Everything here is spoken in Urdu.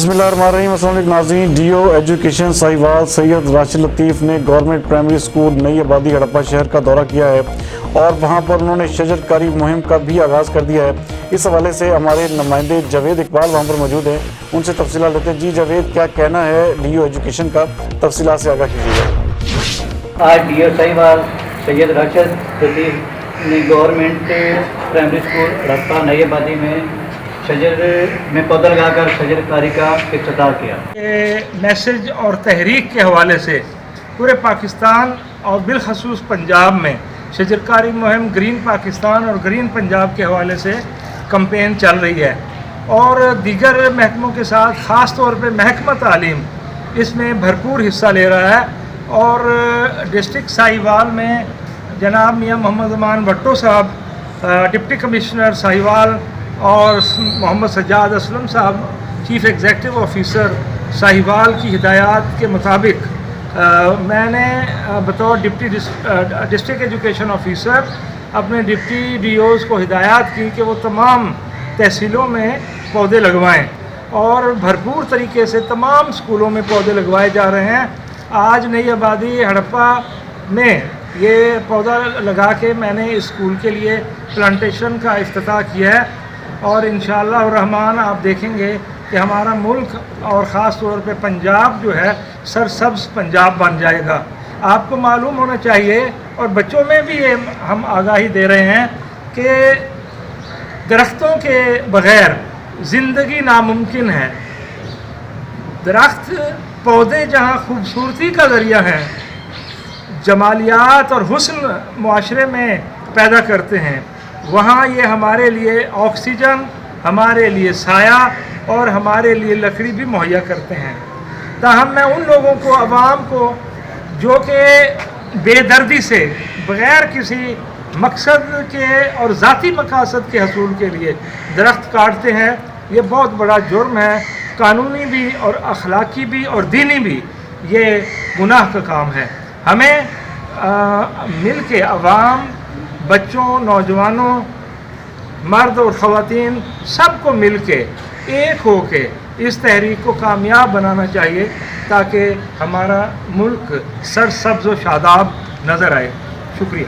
بسم اللہ الرحمن الرحیم۔ السلام علیکم ناظرین، ڈی او ایجوکیشن ساہیوال سید راشد لطیف نے گورنمنٹ پرائمری اسکول نئی آبادی ہڑپا شہر کا دورہ کیا ہے اور وہاں پر انہوں نے شجر کاری مہم کا بھی آغاز کر دیا ہے۔ اس حوالے سے ہمارے نمائندے جاوید اقبال وہاں پر موجود ہیں، ان سے تفصیلات لیتے ہیں۔ جی جاوید، کیا کہنا ہے ڈی او ایجوکیشن کا؟ تفصیلات سے آگاہ کیجیے۔ آج ڈی او ساہیوال سید راشد لطیف نے گورنمنٹ پرائمری اسکول ہڑپا نئی آبادی میں شجر میں پودا لگا کر شجر کاری کا افتتاح کیا۔ میسج اور تحریک کے حوالے سے پورے پاکستان اور بالخصوص پنجاب میں شجر کاری مہم گرین پاکستان اور گرین پنجاب کے حوالے سے کمپین چل رہی ہے اور دیگر محکموں کے ساتھ خاص طور پہ محکمہ تعلیم اس میں بھرپور حصہ لے رہا ہے۔ اور ڈسٹرکٹ ساہیوال میں جناب میاں محمد امان بھٹو صاحب، ڈپٹی کمشنر ساہیوال، اور محمد سجاد اسلم صاحب چیف ایگزیکٹو آفیسر ساہیوال کی ہدایات کے مطابق میں نے بطور ڈپٹی ڈسٹرکٹ ایجوکیشن آفیسر اپنے ڈپٹی ڈی اوز کو ہدایات کی کہ وہ تمام تحصیلوں میں پودے لگوائیں اور بھرپور طریقے سے تمام اسکولوں میں پودے لگوائے جا رہے ہیں۔ آج نئی آبادی ہڑپا میں یہ پودا لگا کے میں نے اسکول کے لیے پلانٹیشن کا افتتاح کیا ہے اور انشاءاللہ الرحمن آپ دیکھیں گے کہ ہمارا ملک اور خاص طور پہ پنجاب جو ہے سرسبز پنجاب بن جائے گا۔ آپ کو معلوم ہونا چاہیے اور بچوں میں بھی یہ ہم آگاہی دے رہے ہیں کہ درختوں کے بغیر زندگی ناممکن ہے۔ درخت پودے جہاں خوبصورتی کا ذریعہ ہیں، جمالیات اور حسن معاشرے میں پیدا کرتے ہیں، وہاں یہ ہمارے لیے آکسیجن، ہمارے لیے سایہ اور ہمارے لیے لکڑی بھی مہیا کرتے ہیں۔ تاہم میں ان لوگوں کو، عوام کو، جو کہ بے دردی سے بغیر کسی مقصد کے اور ذاتی مقاصد کے حصول کے لیے درخت کاٹتے ہیں، یہ بہت بڑا جرم ہے، قانونی بھی اور اخلاقی بھی اور دینی بھی یہ گناہ کا کام ہے۔ ہمیں مل کے عوام، بچوں، نوجوانوں، مرد اور خواتین سب کو مل کے ایک ہو کے اس تحریک کو کامیاب بنانا چاہیے تاکہ ہمارا ملک سرسبز و شاداب نظر آئے۔ شکریہ۔